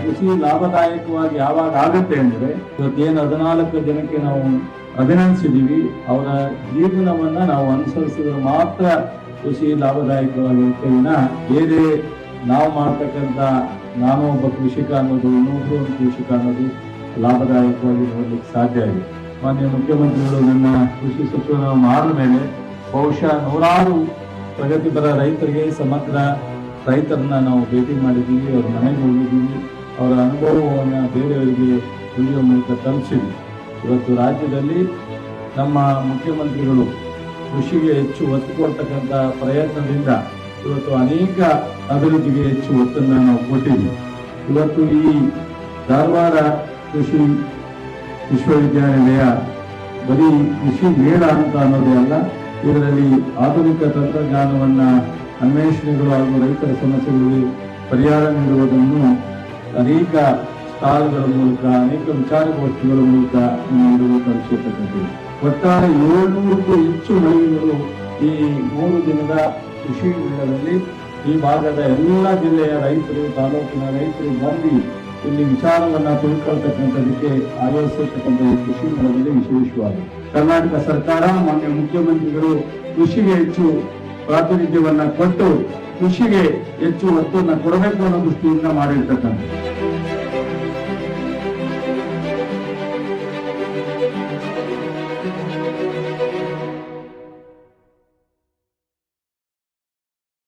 ಕೃಷಿ ಲಾಭದಾಯಕವಾಗಿ ಯಾವಾಗ ಆಗುತ್ತೆ ಅಂದ್ರೆ ಇವತ್ತೇನು 14 ಜನಕ್ಕೆ ನಾವು ಅಭಿನಂದಿಸಿದೀವಿ, ಅವರ ಜೀವನವನ್ನ ನಾವು ಅನುಸರಿಸಿದ್ರೆ ಮಾತ್ರ ಕೃಷಿ ಲಾಭದಾಯಕವಾಗಿರುತ್ತೆ. ಬೇರೆ ನಾವು ಮಾಡ್ತಕ್ಕಂಥ ನಾನು ಒಬ್ಬ ಕೃಷಿಕ ಅನ್ನೋದು, ಇನ್ನೊಬ್ಬರು ಒಂದು ಕೃಷಿಕ ಅನ್ನೋದು ಲಾಭದಾಯಕವಾಗಿ ನೋಡ್ಲಿಕ್ಕೆ ಸಾಧ್ಯ ಆಗಿದೆ. ಮಾನ್ಯ ಮುಖ್ಯಮಂತ್ರಿಗಳು ನನ್ನ ಕೃಷಿ ಸಚಿವರ ಮಾಡಿದ ಮೇಲೆ ಬಹುಶಃ 100 ಪ್ರಗತಿಪರ ರೈತರಿಗೆ, ಸಮಗ್ರ ರೈತರನ್ನ ನಾವು ಭೇಟಿ ಮಾಡಿದ್ದೀವಿ, ಅವ್ರ ಮನೆಗೆ ಹೋಗಿದ್ದೀವಿ, ಅವರ ಅನುಭವವನ್ನು ಬೇರೆಯವರಿಗೆ ತಿಳಿಯುವ ಮೂಲಕ ತಲುಪಿಸಿದ್ವಿ. ಇವತ್ತು ರಾಜ್ಯದಲ್ಲಿ ನಮ್ಮ ಮುಖ್ಯಮಂತ್ರಿಗಳು ಕೃಷಿಗೆ ಹೆಚ್ಚು ಒತ್ತು ಕೊಡ್ತಕ್ಕಂಥ ಪ್ರಯತ್ನದಿಂದ ಇವತ್ತು ಅನೇಕ ಅಭಿವೃದ್ಧಿಗೆ ಹೆಚ್ಚು ಒತ್ತನ್ನು ನಾವು ಕೊಟ್ಟಿದ್ದೀವಿ. ಇವತ್ತು ಈ ಧಾರವಾಡ ಕೃಷಿ ವಿಶ್ವವಿದ್ಯಾನಿಲಯ ಬರೀ ಕೃಷಿ ಮೇಳ ಅಂತ ಅನ್ನೋದೇ ಅಲ್ಲ, ಇದರಲ್ಲಿ ಆಧುನಿಕ ತಂತ್ರಜ್ಞಾನವನ್ನ ಅನ್ವೇಷಣೆಗಳು ಹಾಗೂ ರೈತರ ಸಮಸ್ಯೆಗಳಿಗೆ ಪರಿಹಾರ ನೀಡುವುದನ್ನು ಅನೇಕ ಸ್ಟಾಲ್ಗಳ ಮೂಲಕ, ಅನೇಕ ವಿಚಾರಗೋಷ್ಠಿಗಳ ಮೂಲಕ ನೀಡುವಂತಕ್ಕಂಥದ್ದು. ಒಟ್ಟಾರೆ 700ಕ್ಕೂ ಹೆಚ್ಚು ಮಳಿಗೆಗಳು ಈ 3 ದಿನದ ಕೃಷಿ ಮೇಳದಲ್ಲಿ ಈ ಭಾಗದ ಎಲ್ಲ ಜಿಲ್ಲೆಯ ರೈತರು, ತಾಲೂಕಿನ ರೈತರು ಬಂದು ಇಲ್ಲಿ ವಿಚಾರವನ್ನ ತಿಳ್ಕೊಳ್ತಕ್ಕಂಥದಕ್ಕೆ ಆಯೋಜಿಸಿರ್ತಕ್ಕಂಥ ಕೃಷಿ ಮೇಳದಲ್ಲಿ ವಿಶೇಷವಾಗಿದೆ. ಕರ್ನಾಟಕ ಸರ್ಕಾರ, ಮಾನ್ಯ ಮುಖ್ಯಮಂತ್ರಿಗಳು ಕೃಷಿಗೆ ಹೆಚ್ಚು ಪ್ರಾತಿನಿಧ್ಯವನ್ನ ಕೊಟ್ಟು ಕೃಷಿಗೆ ಹೆಚ್ಚು ಒತ್ತನ್ನು ಕೊಡಬೇಕು ಅನ್ನೋ ದೃಷ್ಟಿಯಿಂದ ಮಾಡಿರ್ತಕ್ಕಂಥ